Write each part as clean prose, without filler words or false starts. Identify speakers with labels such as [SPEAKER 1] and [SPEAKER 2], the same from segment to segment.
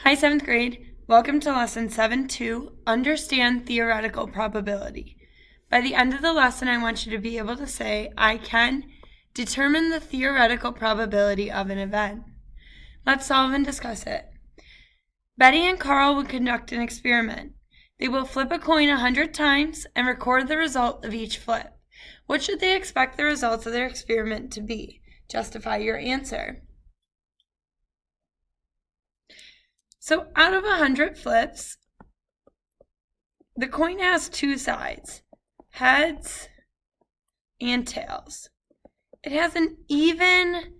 [SPEAKER 1] Hi, 7th grade. Welcome to Lesson 7-2, Understand Theoretical Probability. By the end of the lesson, I want you to be able to say, I can determine the theoretical probability of an event. Let's solve and discuss it. Betty and Carl will conduct an experiment. They will flip a coin 100 times and record the result of each flip. What should they expect the results of their experiment to be? Justify your answer. So out of 100 flips, the coin has two sides, heads and tails. It has an even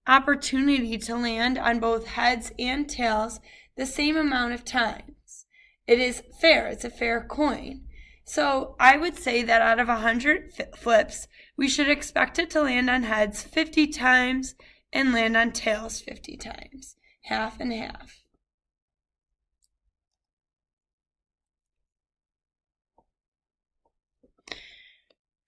[SPEAKER 1] opportunity to land on both heads and tails the same amount of times. It is fair. It's a fair coin. So I would say that out of 100 flips, we should expect it to land on heads 50 times and land on tails 50 times, half and half.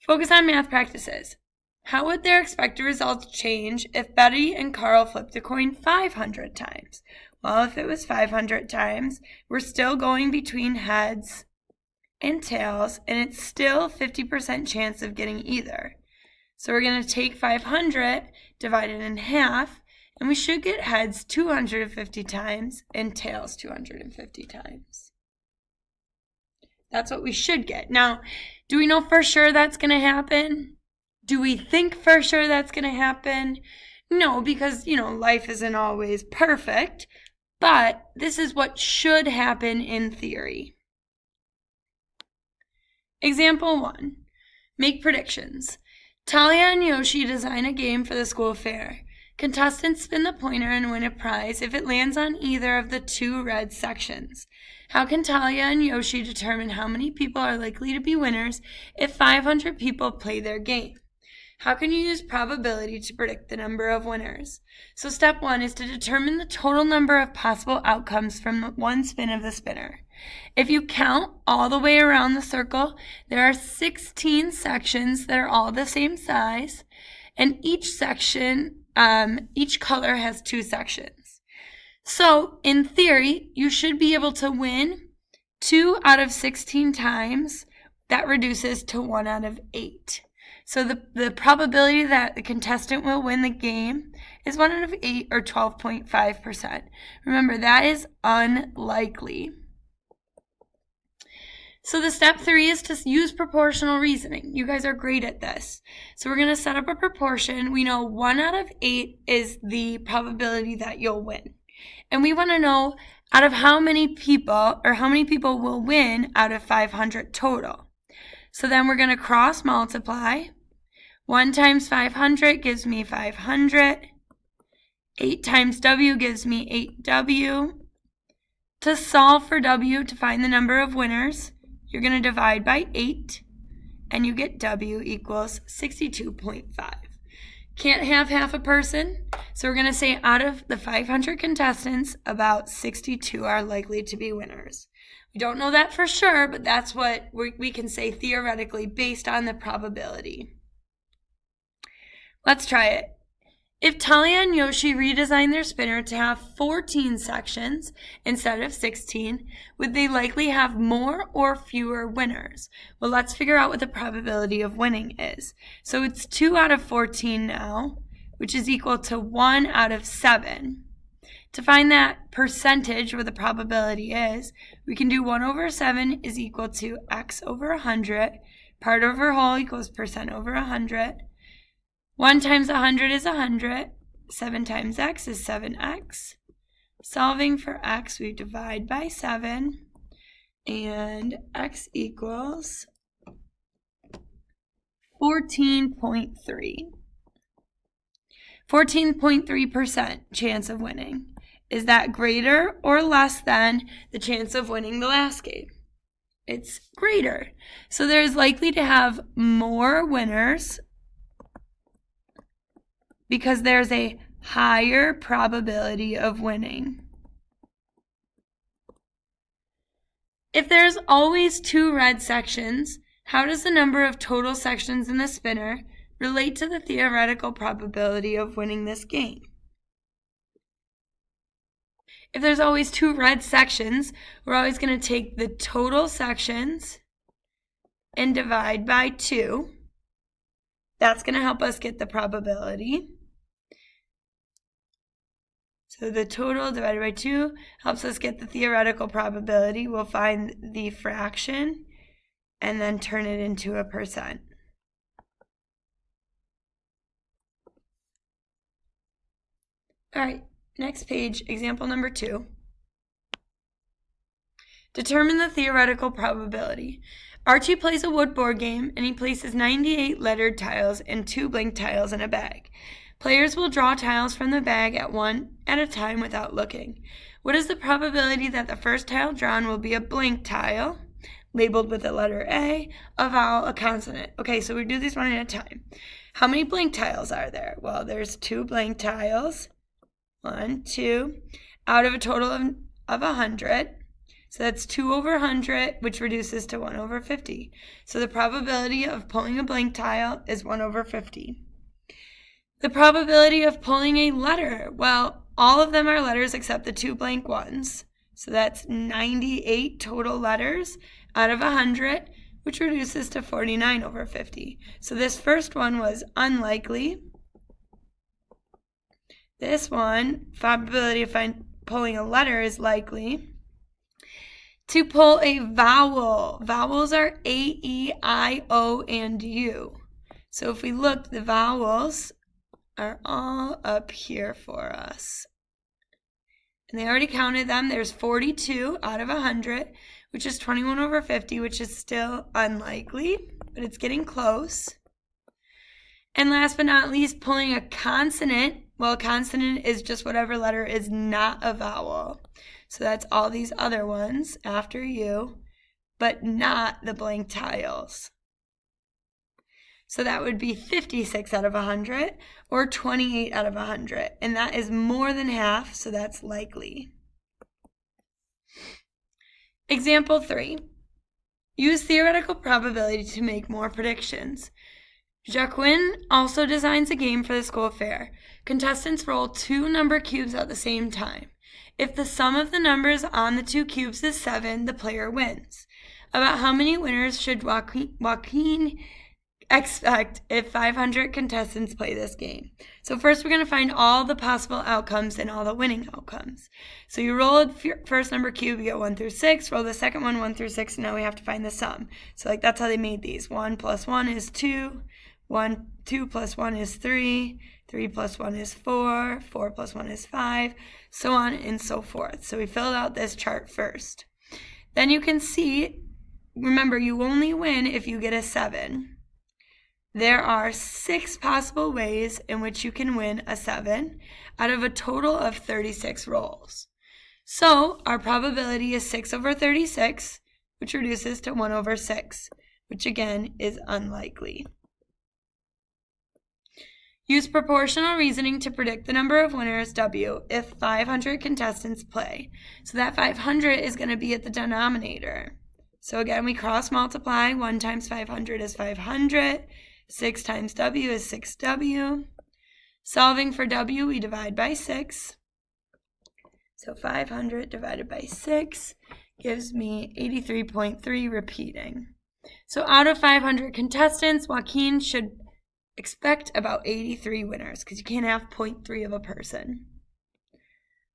[SPEAKER 1] Focus on math practices. How would their expected results change if Betty and Carl flipped a coin 500 times? Well, if it was 500 times, we're still going between heads and tails, and it's still 50% chance of getting either. So we're going to take 500, divide it in half, and we should get heads 250 times and tails 250 times. That's what we should get. Now, do we know for sure that's going to happen? Do we think for sure that's going to happen? No, because, life isn't always perfect, but this is what should happen in theory. Example 1. Make predictions. Talia and Yoshi design a game for the school fair. Contestants spin the pointer and win a prize if it lands on either of the two red sections. How can Talia and Yoshi determine how many people are likely to be winners if 500 people play their game? How can you use probability to predict the number of winners? So step 1 is to determine the total number of possible outcomes from one spin of the spinner. If you count all the way around the circle, there are 16 sections that are all the same size, and each section, each color has 2 sections. So in theory, you should be able to win 2 out of 16 times. That reduces to 1 out of 8. So the probability that the contestant will win the game is 1 out of 8, or 12.5%. Remember, that is unlikely. So the step 3 is to use proportional reasoning. You guys are great at this. So we're going to set up a proportion. We know 1 out of 8 is the probability that you'll win. And we want to know out of how many people will win out of 500 total. So then we're going to cross multiply. 1 times 500 gives me 500. 8 times W gives me 8W. To solve for W, to find the number of winners, you're going to divide by 8, and you get W equals 62.5. Can't have half a person, so we're going to say out of the 500 contestants, about 62 are likely to be winners. We don't know that for sure, but that's what we can say theoretically based on the probability. Let's try it. If Talia and Yoshi redesign their spinner to have 14 sections instead of 16, would they likely have more or fewer winners? Well, let's figure out what the probability of winning is. So it's 2 out of 14 now, which is equal to 1 out of 7. To find that percentage, where the probability is, we can do 1 over 7 is equal to x over 100. Part over whole equals percent over 100. 1 times 100 is 100. 7 times x is 7x. Solving for x, we divide by 7. And x equals 14.3. 14.3% chance of winning. Is that greater or less than the chance of winning the last game? It's greater. So there's likely to have more winners because there's a higher probability of winning. If there's always 2 red sections, how does the number of total sections in the spinner relate to the theoretical probability of winning this game? If there's always two red sections, we're always going to take the total sections and divide by 2. That's going to help us get the probability. So the total divided by 2 helps us get the theoretical probability. We'll find the fraction and then turn it into a percent. All right, next page, example number 2. Determine the theoretical probability. Archie plays a wood board game and he places 98 lettered tiles and 2 blank tiles in a bag. Players will draw tiles from the bag one at a time without looking. What is the probability that the first tile drawn will be a blank tile, labeled with the letter A, a vowel, a consonant? Okay, so we do these one at a time. How many blank tiles are there? Well, there's 2 blank tiles. 1, 2, out of a total of 100. So that's 2 over 100, which reduces to 1 over 50. So the probability of pulling a blank tile is 1 over 50. The probability of pulling a letter, well, all of them are letters except the 2 blank ones. So that's 98 total letters out of 100, which reduces to 49 over 50. So this first one was unlikely. This one, probability of pulling a letter, is likely. To pull a vowel, vowels are A, E, I, O, and U. So if we look, the vowels are all up here for us. And they already counted them. There's 42 out of 100, which is 21 over 50, which is still unlikely, but it's getting close. And last but not least, pulling a consonant. Well, a consonant is just whatever letter is not a vowel. So that's all these other ones after U, but not the blank tiles. So that would be 56 out of 100 or 28 out of 100. And that is more than half, so that's likely. Example 3. Use theoretical probability to make more predictions. Jacqueline also designs a game for the school fair. Contestants roll 2 number cubes at the same time. If the sum of the numbers on the 2 cubes is 7, the player wins. About how many winners should Joaquin expect if 500 contestants play this game? So first we're going to find all the possible outcomes and all the winning outcomes. So you roll the first number cube, you get 1 through 6, roll the second one 1 through 6, and now we have to find the sum. So like that's how they made these. 1 plus 1 is 2, 2 plus 1 is 3, 3 plus 1 is 4, 4 plus 1 is 5, so on and so forth. So we filled out this chart first. Then you can see, remember, you only win if you get a 7. There are 6 possible ways in which you can win a 7 out of a total of 36 rolls. So our probability is 6 over 36, which reduces to 1 over 6, which again is unlikely. Use proportional reasoning to predict the number of winners, W, if 500 contestants play. So that 500 is going to be at the denominator. So again, we cross multiply. 1 times 500 is 500. 6 times W is 6W. Solving for W, we divide by 6. So 500 divided by 6 gives me 83.3 repeating. So out of 500 contestants, Joaquin should expect about 83 winners because you can't have 0.3 of a person.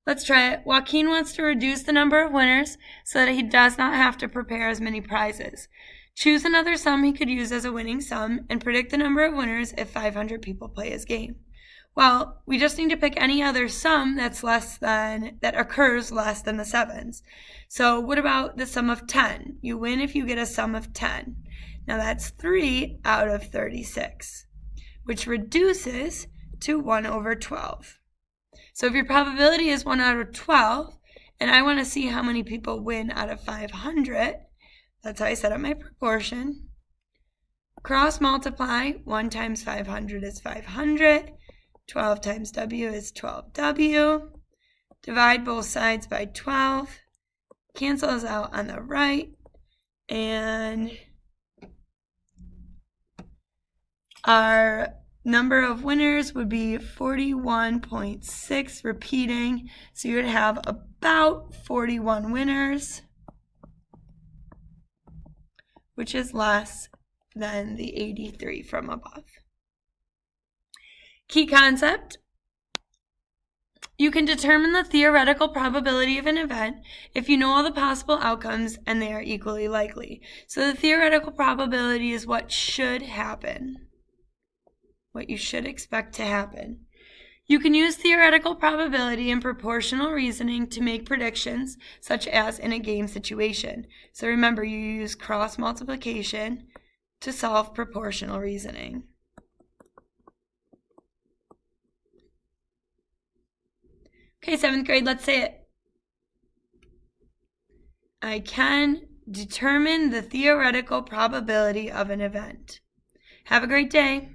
[SPEAKER 1] Let's try it. Joaquin wants to reduce the number of winners so that he does not have to prepare as many prizes. Choose another sum he could use as a winning sum and predict the number of winners if 500 people play his game. Well, we just need to pick any other sum that occurs less than the 7s. So what about the sum of 10? You win if you get a sum of 10. Now that's 3 out of 36. Which reduces to 1 over 12. So if your probability is 1 out of 12, and I want to see how many people win out of 500, that's how I set up my proportion. Cross multiply, 1 times 500 is 500, 12 times W is 12W. Divide both sides by 12, cancels out on the right, and our number of winners would be 41.6 repeating. So you would have about 41 winners, which is less than the 83 from above. Key concept. You can determine the theoretical probability of an event if you know all the possible outcomes and they are equally likely. So the theoretical probability is what should happen, what you should expect to happen. You can use theoretical probability and proportional reasoning to make predictions, such as in a game situation. So remember, you use cross multiplication to solve proportional reasoning. Okay, 7th grade, let's say it. I can determine the theoretical probability of an event. Have a great day.